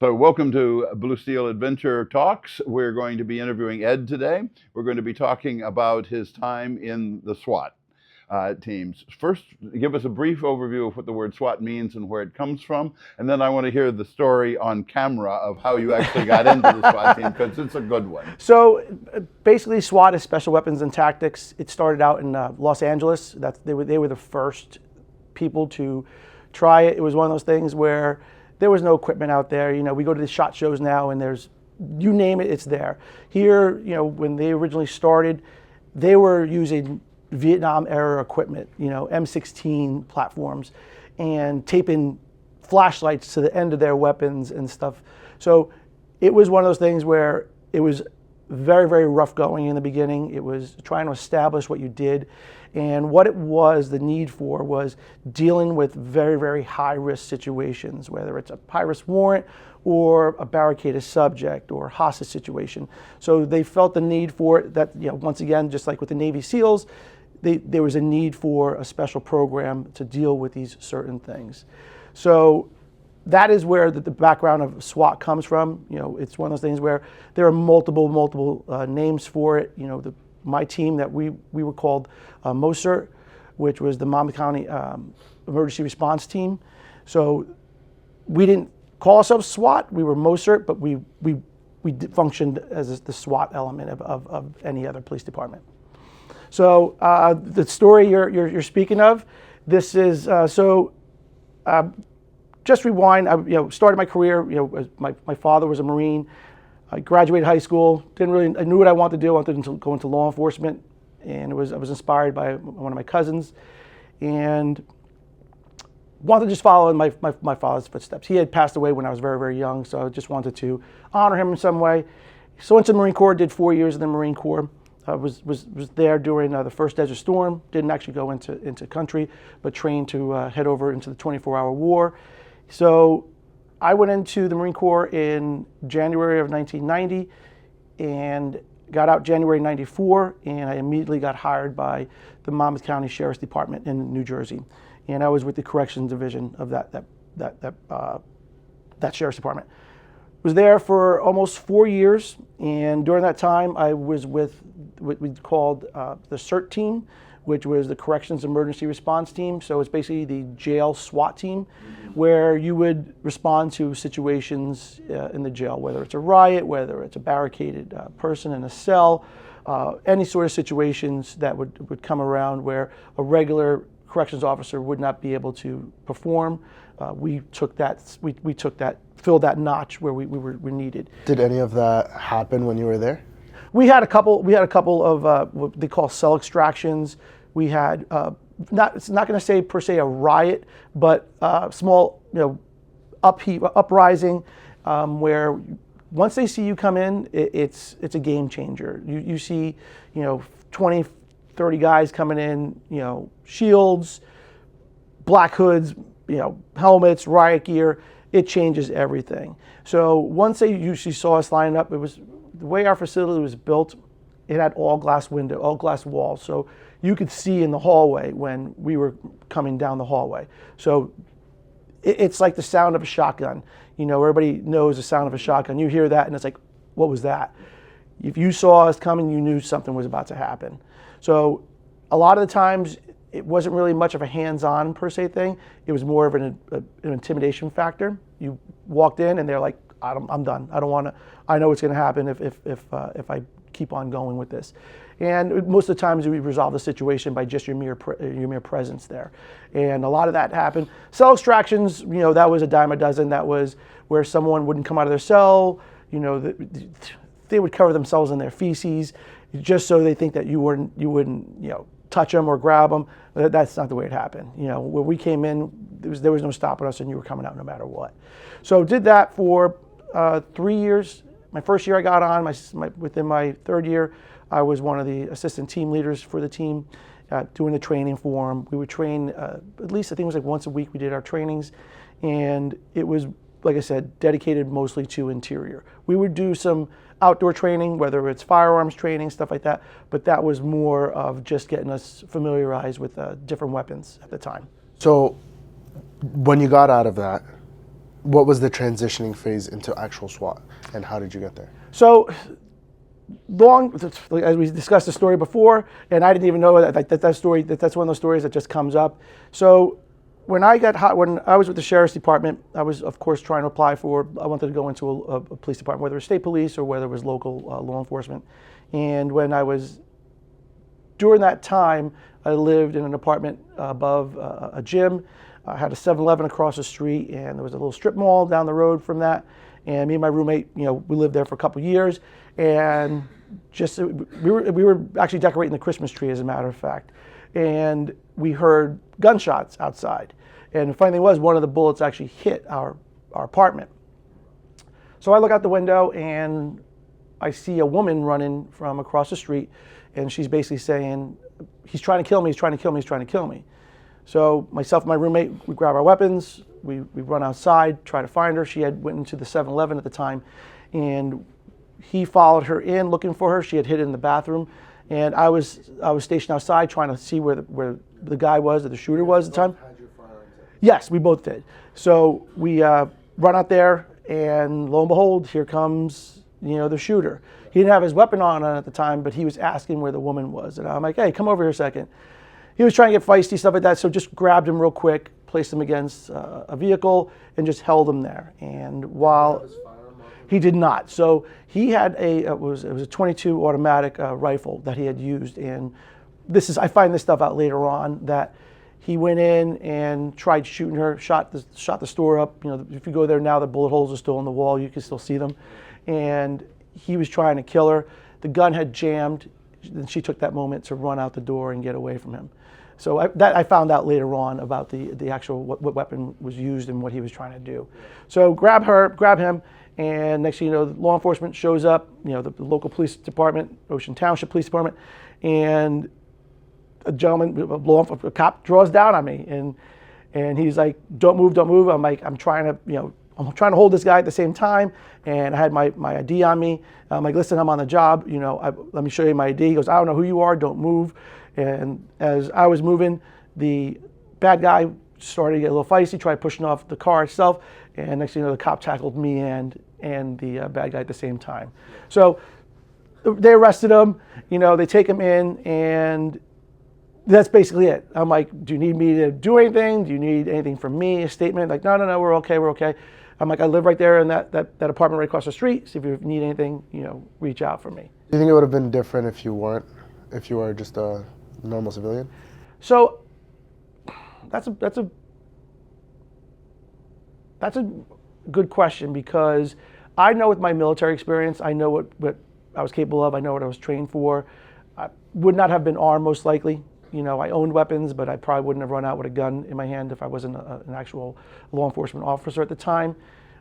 So welcome to Blue Steel Adventure Talks. We're going to be interviewing Ed today. We're going to be talking about his time in the SWAT teams. First, give us a brief overview of what the word SWAT means and where it comes from. And then I want to hear the story on camera of how you actually got into the SWAT team, because it's a good one. So basically SWAT is Special Weapons and Tactics. It started out in Los Angeles. They were the first people to try it. It was one of those things where there was no equipment out there. You know, we go to the SHOT shows now and there's, you name it, it's there. Here, you know, when they originally started, they were using Vietnam era equipment, you know, M16 platforms and taping flashlights to the end of their weapons and stuff. So it was one of those things where it was very, very rough going in the beginning. It was trying to establish what you did. And what it was, the need for, was dealing with very, very high-risk situations, whether it's a high-risk warrant or a barricaded subject or hostage situation. So they felt the need for it, that, you know, once again, just like with the Navy SEALs, there was a need for a special program to deal with these certain things. So that is where the background of SWAT comes from. You know, it's one of those things where there are multiple names for it. You know, my team that we were called MOSERT, which was the Monmouth County Emergency Response Team. So we didn't call ourselves SWAT. We were MOSERT, but we functioned as the SWAT element of any other police department. So the story you're speaking of, this is just rewind. I started my career. You know, my father was a Marine. I graduated high school. I knew what I wanted to do. I wanted to go into law enforcement, and I was inspired by one of my cousins, and wanted to just follow in my father's footsteps. He had passed away when I was very, very young, so I just wanted to honor him in some way. So went to the Marine Corps. Did 4 years in the Marine Corps. I was there during the first Desert Storm. Didn't actually go into country, but trained to head over into the 24-hour war. So I went into the Marine Corps in January of 1990 and got out January 94, and I immediately got hired by the Monmouth County Sheriff's Department in New Jersey. And I was with the Corrections Division of that Sheriff's Department. Was there for almost 4 years, and during that time I was with what we called the CERT team, which was the Corrections Emergency Response Team. So it's basically the jail SWAT team, where you would respond to situations in the jail, whether it's a riot, whether it's a barricaded person in a cell, any sort of situations that would come around where a regular corrections officer would not be able to perform. We took that, filled that notch where we were needed. Did any of that happen when you were there? We had a couple of what they call cell extractions. We had it's not going to say per se a riot, but small, you know, uprising, where once they see you come in, it's a game changer. You see, you know, 20, 30 guys coming in, you know, shields, black hoods, you know, helmets, riot gear. It changes everything. So once they usually saw us lining up, it was the way our facility was built. It had all glass walls, so you could see in the hallway when we were coming down the hallway. So it's like the sound of a shotgun. You know, everybody knows the sound of a shotgun. You hear that and it's like, what was that? If you saw us coming, you knew something was about to happen. So a lot of the times it wasn't really much of a hands-on per se thing. It was more of an intimidation factor. You walked in and they're like, I'm done. I don't want to. I know what's going to happen if I keep on going with this. And most of the times we resolve the situation by just your mere presence there. And a lot of that happened. Cell extractions, you know, that was a dime a dozen. That was where someone wouldn't come out of their cell. You know, they would cover themselves in their feces just so they think that you wouldn't, you know, touch them or grab them. That's not the way it happened. You know, when we came in, there was no stopping us, and you were coming out no matter what. So did that for 3 years. My first year I got on, within my third year, I was one of the assistant team leaders for the team, doing the training for them. We would train at least, I think it was like once a week we did our trainings, and it was, like I said, dedicated mostly to interior. We would do some outdoor training, whether it's firearms training, stuff like that, but that was more of just getting us familiarized with different weapons at the time. So when you got out of that, what was the transitioning phase into actual SWAT, and how did you get there? So as we discussed the story before, and I didn't even know that story, that's one of those stories that just comes up. So when I was with the sheriff's department, I was of course trying to apply I wanted to go into a police department, whether it was state police or whether it was local law enforcement. And during that time, I lived in an apartment above a gym. I had a 7-Eleven across the street, and there was a little strip mall down the road from that. And me and my roommate, we lived there for a couple of years, and we were actually decorating the Christmas tree, as a matter of fact. And we heard gunshots outside. And the funny thing was, one of the bullets actually hit our apartment. So I look out the window and I see a woman running from across the street, and she's basically saying, "He's trying to kill me, he's trying to kill me, he's trying to kill me." So myself and my roommate, we grab our weapons, we run outside, try to find her. She went into the 7-Eleven at the time, and he followed her in looking for her. She had hid in the bathroom, and I was stationed outside trying to see where the guy was, or the shooter was at the time. Yes, we both did. So we run out there, and lo and behold, here comes the shooter. He didn't have his weapon on at the time, but he was asking where the woman was, and I'm like, "Hey, come over here a second." He was trying to get feisty, stuff like that, so just grabbed him real quick, placed him against a vehicle, and just held him there. And while he did not, so he had it was a .22 automatic rifle that he had used, and I find this stuff out later on, that he went in and tried shooting her, shot the store up. If you go there now, the bullet holes are still in the wall, you can still see them, and he was trying to kill her. The gun had jammed, and she took that moment to run out the door and get away from him. So I found out later on about the actual what weapon was used and what he was trying to do. So grab him, and next thing you know, the law enforcement shows up. The local police department, Ocean Township Police Department, and a cop draws down on me, and he's like, "Don't move, don't move." I'm like, I'm trying to hold this guy at the same time, and I had my ID on me. I'm like, "Listen, I'm on the job. Let me show you my ID." He goes, "I don't know who you are. Don't move." And as I was moving, the bad guy started to get a little feisty, tried pushing off the car itself, and next thing you know, the cop tackled me and the bad guy at the same time. So they arrested him. They take him in, and that's basically it. I'm like, "Do you need me to do anything? Do you need anything from me? A statement?" Like, "No, we're okay. I'm like, "I live right there in that apartment right across the street. So if you need anything, reach out for me." Do you think it would have been different if you were just a normal civilian? So that's a good question, because I know with my military experience, I know what I was capable of. I know what I was trained for. I would not have been armed, most likely. I owned weapons, but I probably wouldn't have run out with a gun in my hand if I wasn't an actual law enforcement officer at the time.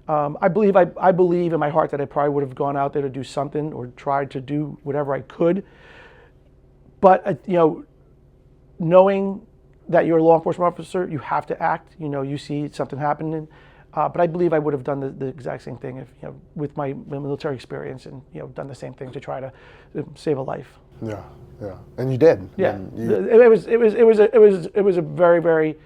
I believe in my heart that I probably would have gone out there to do something or tried to do whatever I could. But knowing that you're a law enforcement officer, you have to act. You see something happening. But I believe I would have done the exact same thing if with my military experience, and done the same thing to try to save a life. Yeah, and you did. Yeah, it was a very, very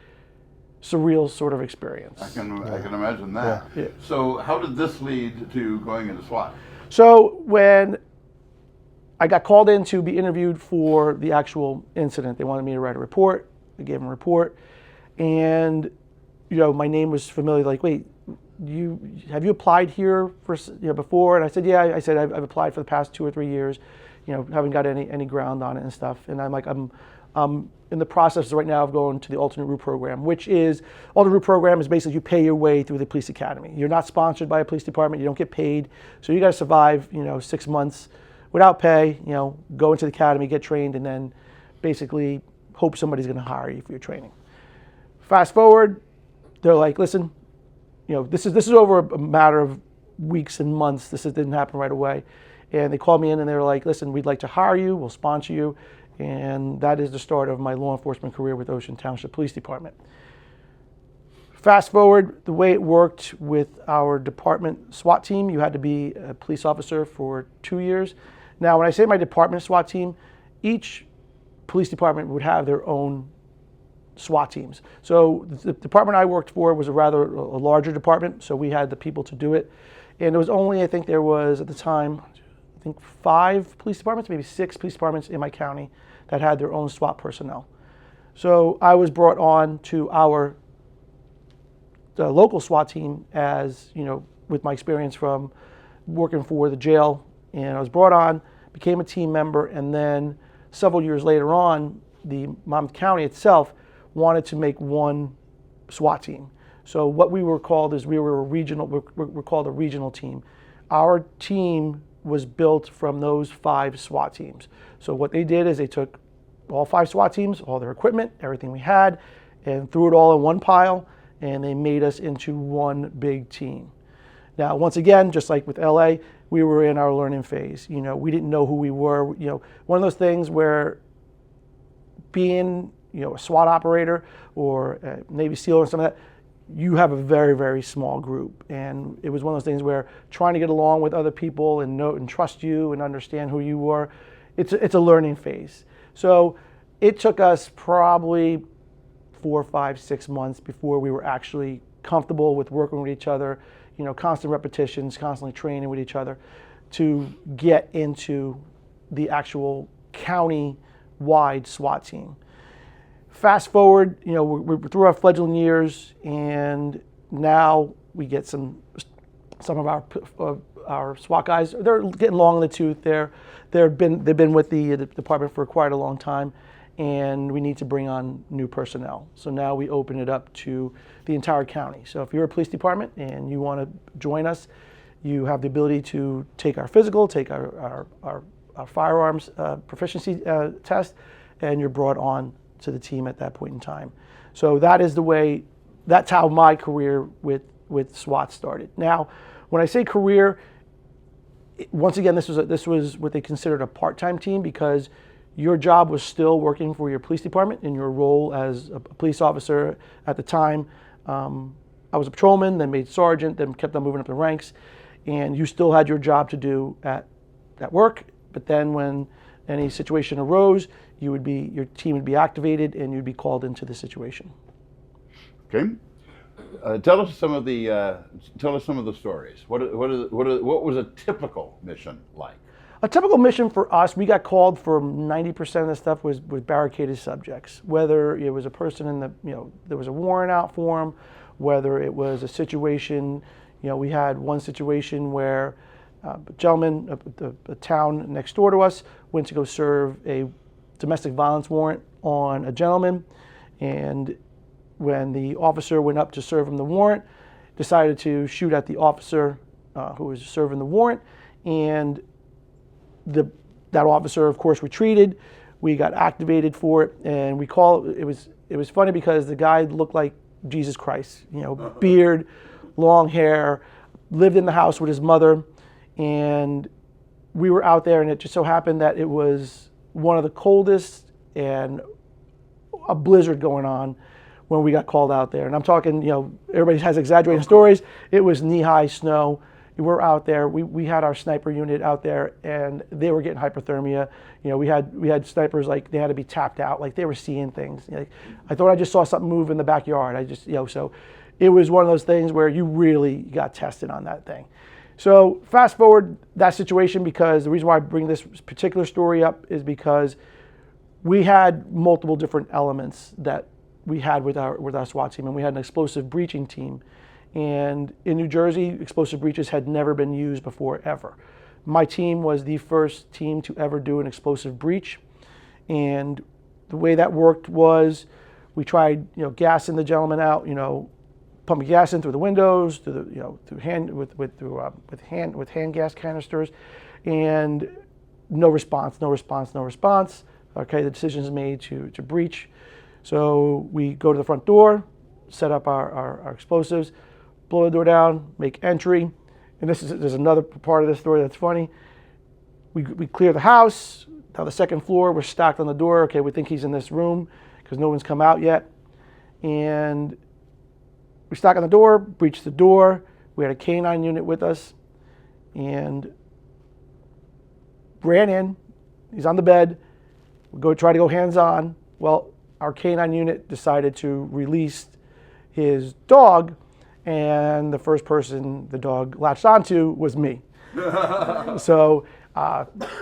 surreal sort of experience. I can imagine that. Yeah. So how did this lead to going into SWAT? So when I got called in to be interviewed for the actual incident, they wanted me to write a report. I gave them a report, and my name was familiar. Like, "Wait, have you applied here for before?" And I said, "Yeah." I said, I've applied for the past 2 or 3 years. Haven't got any ground on it and stuff." And I'm like, I'm in the process right now of going to the alternate route program, which is, alternate route program is basically you pay your way through the police academy. You're not sponsored by a police department. You don't get paid. So you got to survive, 6 months without pay, go into the academy, get trained, and then basically hope somebody's going to hire you for your training. Fast forward, they're like, "Listen, this is over a matter of weeks and months. This didn't happen right away." And they called me in and they were like, "Listen, we'd like to hire you. We'll sponsor you." And that is the start of my law enforcement career with Ocean Township Police Department. Fast forward, the way it worked with our department SWAT team, you had to be a police officer for 2 years. Now, when I say my department SWAT team, each police department would have their own SWAT teams. So the department I worked for was a larger department, so we had the people to do it. And there was only, I think there was at the time, I think 5 police departments, maybe 6 police departments in my county that had their own SWAT personnel. So I was brought on to the local SWAT team as, with my experience from working for the jail. And I was brought on, became a team member, and then several years later on, the Monmouth County itself wanted to make one SWAT team. So what we were called is we're called a regional team. Our team was built from those 5 SWAT teams. So what they did is they took all 5 SWAT teams, all their equipment, everything we had, and threw it all in one pile, and they made us into one big team. Now, once again, just like with LA, we were in our learning phase. We didn't know who we were. One of those things where being, a SWAT operator or a Navy SEAL or something like that, you have a very, very small group. And it was one of those things where trying to get along with other people and know and trust you and understand who you were, it's a learning phase. So it took us probably 4, 5, 6 months before we were actually comfortable with working with each other, constant repetitions, constantly training with each other to get into the actual county-wide SWAT team. Fast forward, we're through our fledgling years, and now we get some of our SWAT guys. They're getting long in the tooth. They've been with the department for quite a long time, and we need to bring on new personnel. So now we open it up to the entire county. So if you're a police department and you want to join us, you have the ability to take our physical, take our firearms proficiency test, and you're brought on to the team at that point in time. So that's how my career with SWAT started. Now, when I say career, once again, this was what they considered a part-time team, because your job was still working for your police department in your role as a police officer at the time. I was a patrolman, then made sergeant, then kept on moving up the ranks, and you still had your job to do at work. But then when any situation arose, your team would be activated and you'd be called into the situation. Okay. Tell us some of the stories. What was a typical mission like? A typical mission for us, we got called for 90% of the stuff was barricaded subjects. Whether it was a person there was a warrant out for them, whether it was a situation, we had one situation where a gentleman, a town next door to us, went to go serve a domestic violence warrant on a gentleman, and when the officer went up to serve him the warrant, decided to shoot at the officer who was serving the warrant, and that officer, of course, retreated. We got activated for it, and it was funny because the guy looked like Jesus Christ, beard, long hair, lived in the house with his mother, and we were out there, and it just so happened that it was one of the coldest and a blizzard going on when we got called out there. And I'm talking, everybody has exaggerated stories. It was knee-high snow. We were out there. We had our sniper unit out there, and they were getting hypothermia. We had snipers, like they had to be tapped out, like they were seeing things. I thought I just saw something move in the backyard. So it was one of those things where you really got tested on that thing. So fast forward that situation, because the reason why I bring this particular story up is because we had multiple different elements that we had with our SWAT team, and we had an explosive breaching team. And in New Jersey, explosive breaches had never been used before, ever. My team was the first team to ever do an explosive breach. And the way that worked was we tried, gassing the gentleman out, pumping gas in through the windows, through hand gas canisters, and no response. Okay, the decision is made to breach. So we go to the front door, set up our explosives, blow the door down, make entry. And there's another part of this story that's funny. We clear the house. Now the second floor, we're stacked on the door. Okay, we think he's in this room because no one's come out yet. And we stack on the door, breach the door. We had a K-9 unit with us and ran in. He's on the bed. We try to go hands-on. Well, our canine unit decided to release his dog, and the first person the dog latched onto was me. So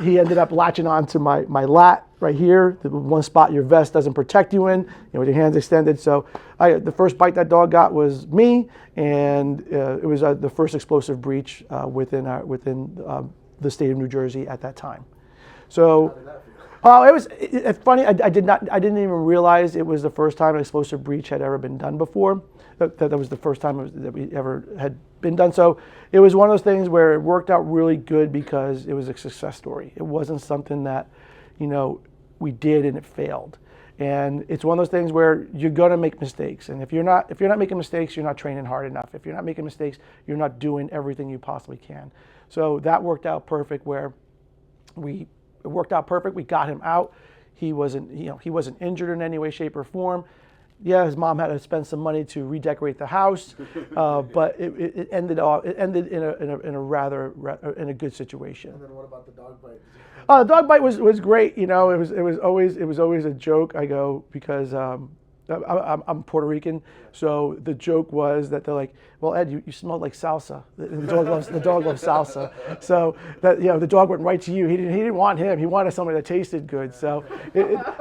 he ended up latching onto my lat right here, the one spot your vest doesn't protect you in, with your hands extended. So the first bite that dog got was me, and it was the first explosive breach within the state of New Jersey at that time. So, it's funny. I didn't even realize it was the first time an explosive breach had ever been done before. That was the first time that we ever had been done. So it was one of those things where it worked out really good because it was a success story. It wasn't something that, we did and it failed. And it's one of those things where you're gonna make mistakes. And if you're not making mistakes, you're not training hard enough. If you're not making mistakes, you're not doing everything you possibly can. So that worked out perfect. It worked out perfect. We got him out. He wasn't injured in any way, shape, or form. Yeah, his mom had to spend some money to redecorate the house, but it ended in a good situation. And then what about the dog bite? The dog bite was great. It was always a joke. I go because I'm Puerto Rican, so the joke was that they're like, well, Ed, you smelled like salsa. The dog loves salsa. So that the dog went right to you. He didn't want him. He wanted somebody that tasted good. So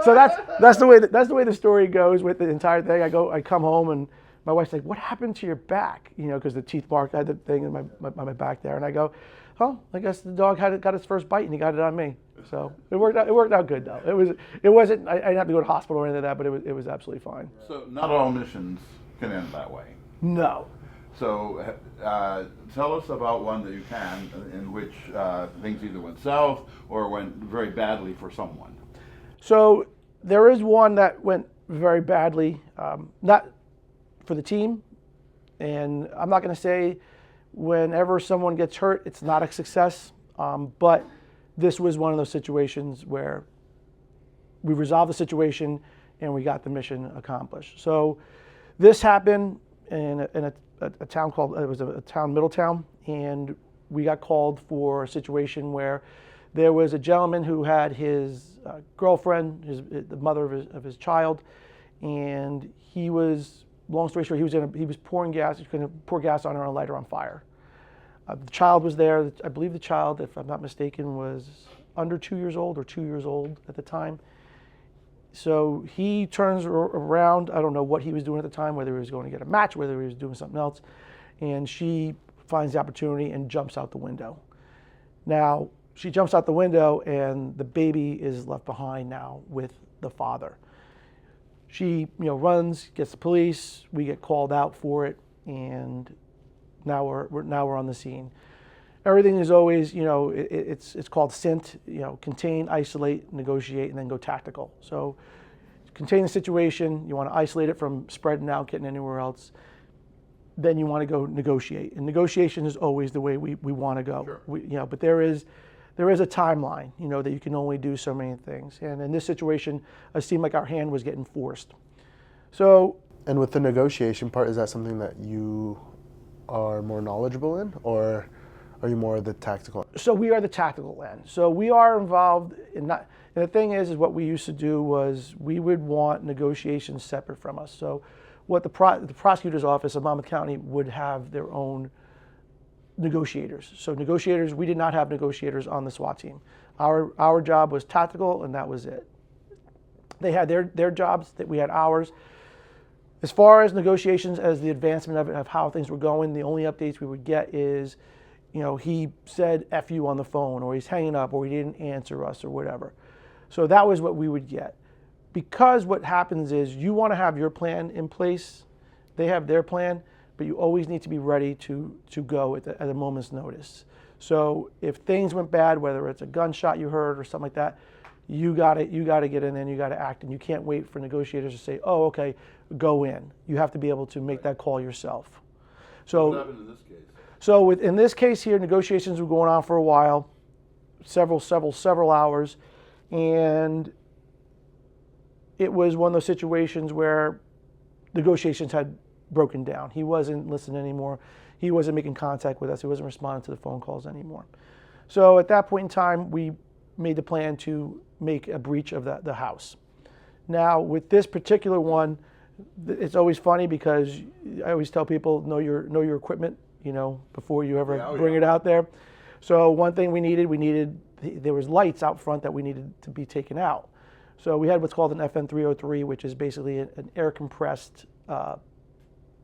so that's the way the story goes with the entire thing. I come home and my wife's like, what happened to your back? Because the teeth mark, I had the thing in my back there, and I go, oh, I guess the dog got its first bite and he got it on me. So it worked out good though. It wasn't. I didn't have to go to the hospital or anything like that, but it was absolutely fine. So not all missions can end that way. No. So tell us about one that you can in which things either went south or went very badly for someone. So there is one that went very badly, not for the team, and I'm not going to say whenever someone gets hurt, it's not a success, but this was one of those situations where we resolved the situation and we got the mission accomplished. So this happened in a town called, it was a town, Middletown, and we got called for a situation where there was a gentleman who had his girlfriend, the mother of his child, and he was, long story short, he was pouring gas. He was going to pour gas on her and light her on fire. The child was there. I believe the child, if I'm not mistaken, was under 2 years old or 2 years old at the time. So he turns around. I don't know what he was doing at the time, whether he was going to get a match, whether he was doing something else. And she finds the opportunity and jumps out the window. Now, she jumps out the window and the baby is left behind now with the father. She, runs, gets the police. We get called out for it, and now we're on the scene. Everything is always, it's called CINT, contain, isolate, negotiate, and then go tactical. So contain the situation. You want to isolate it from spreading out, getting anywhere else. Then you want to go negotiate, and negotiation is always the way we want to go. Sure. But there is a timeline, that you can only do so many things. And in this situation, it seemed like our hand was getting forced. So. And with the negotiation part, is that something that you are more knowledgeable in, or are you more the tactical? So we are the tactical end. So we are involved in that. And the thing is what we used to do was we would want negotiations separate from us. So what the prosecutor's office of Monmouth County would have their own negotiators. So negotiators, we did not have negotiators on the SWAT team. Our job was tactical, and that was it. They had their jobs, that we had ours. As far as negotiations, as the advancement of how things were going, the only updates we would get is, he said F you on the phone, or he's hanging up, or he didn't answer us, or whatever. So that was what we would get. Because what happens is you want to have your plan in place, they have their plan, but you always need to be ready to go at a moment's notice. So if things went bad, whether it's a gunshot you heard or something like that, you got to get in there and you got to act, and you can't wait for negotiators to say, oh, okay, go in. You have to be able to make that call yourself. So what happened in this case? So in this case here, negotiations were going on for a while, several hours, and it was one of those situations where negotiations had broken down. He wasn't listening anymore. He wasn't making contact with us. He wasn't responding to the phone calls anymore. So at that point in time, we made the plan to make a breach of the house. Now, with this particular one, it's always funny because I always tell people know your equipment, before you ever bring it out there. So one thing we needed there was lights out front that we needed to be taken out. So we had what's called an FN-303, which is basically an air compressed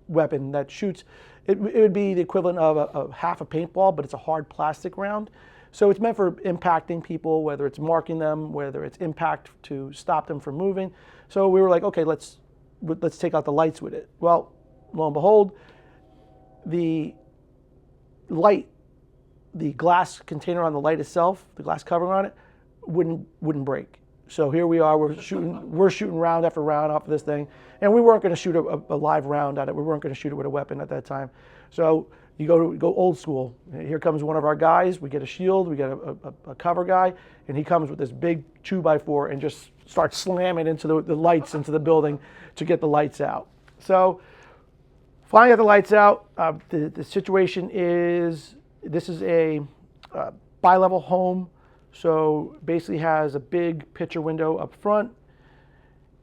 weapon that shoots. It would be the equivalent of a half a paintball, but it's a hard plastic round. So it's meant for impacting people, whether it's marking them, whether it's impact to stop them from moving. So we were like, okay, let's take out the lights with it. Well, lo and behold, the light, the glass container on the light itself, the glass covering on it, wouldn't break. So here we are, we're shooting round after round off of this thing, and we weren't going to shoot a live round at it. We weren't going to shoot it with a weapon at that time. So you go old school. Here comes one of our guys. We get a shield. We get a cover guy, and he comes with this big 2x4 and just starts slamming into the lights into the building to get the lights out. So finally got the lights out. The situation is this is a bi-level home. So basically has a big picture window up front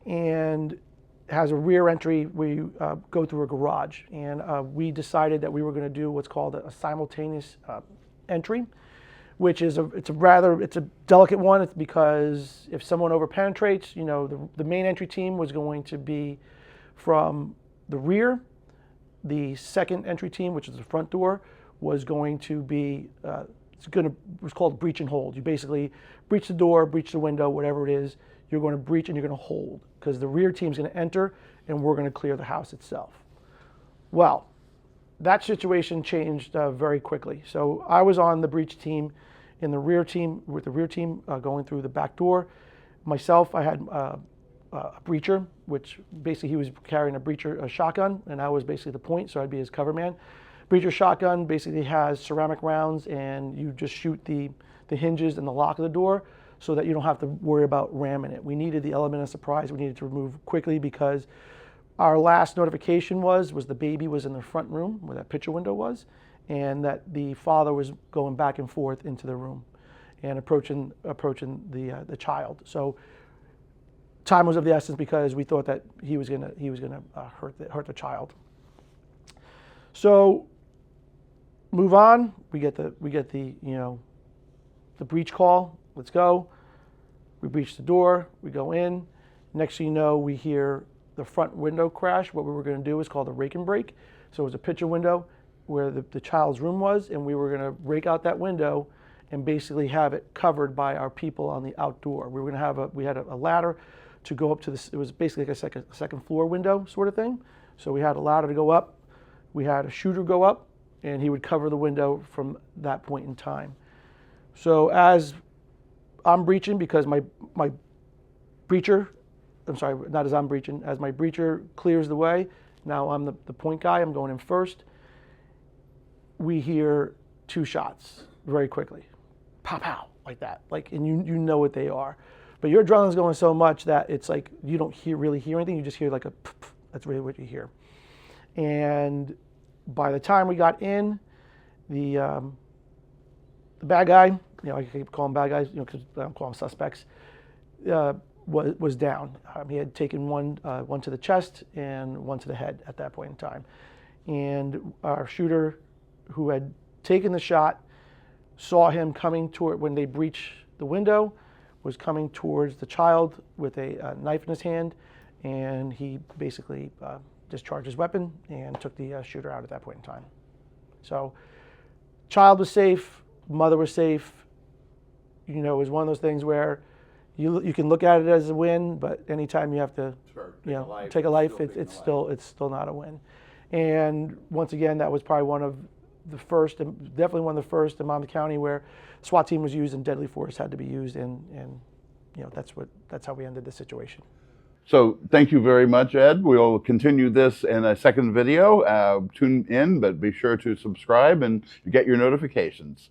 and has a rear entry where you go through a garage. And we decided that we were going to do what's called a simultaneous entry, which is it's a delicate one. It's because if someone overpenetrates, the main entry team was going to be from the rear. The second entry team, which is the front door, was going to be it's called breach and hold. You basically breach the door, breach the window, whatever it is, you're going to breach and you're going to hold, because the rear team's going to enter and we're going to clear the house itself. Well, that situation changed very quickly. So I was on the breach team with the rear team going through the back door. Myself, I had a breacher, which basically he was carrying a shotgun, and I was basically the point, so I'd be his cover man. Breacher shotgun basically has ceramic rounds, and you just shoot the hinges and the lock of the door so that you don't have to worry about ramming it. We needed the element of surprise. We needed to move quickly because our last notification was the baby was in the front room where that picture window was, and that the father was going back and forth into the room and approaching the child. So time was of the essence because we thought that he was gonna hurt the child. So move on. We get the breach call. Let's go. We breach the door. We go in. Next thing you know, we hear the front window crash. What we were going to do is called a rake and break. So it was a picture window where the child's room was, and we were going to rake out that window and basically have it covered by our people on the outdoor. We were going to we had a ladder to go up to this. It was basically like a second floor window sort of thing. So we had a ladder to go up. We had a shooter go up, and he would cover the window from that point in time. So as I'm breaching, because my breacher, I'm sorry, not as I'm breaching, as my breacher clears the way, now I'm the point guy, I'm going in first. We hear two shots very quickly. Pow, pow, like that. And you know what they are. But your adrenaline's going so much that it's like you don't really hear anything, you just hear like a pff, pff. That's really what you hear. And by the time we got in, the bad guy, I keep calling bad guys, because I don't call them suspects, was down. He had taken one to the chest and one to the head at that point in time. And our shooter, who had taken the shot, saw him coming toward, when they breached the window, was coming towards the child with a knife in his hand, and he basically discharged his weapon and took the shooter out at that point in time. So child was safe, mother was safe. It was one of those things where you can look at it as a win, but anytime you have to take a life, it's still not a win. And once again, that was probably one of the first, definitely one of the first in Monmouth County where SWAT team was used and deadly force had to be used, and that's how we ended the situation. So thank you very much, Ed. We'll continue this in a second video. Tune in, but be sure to subscribe and get your notifications.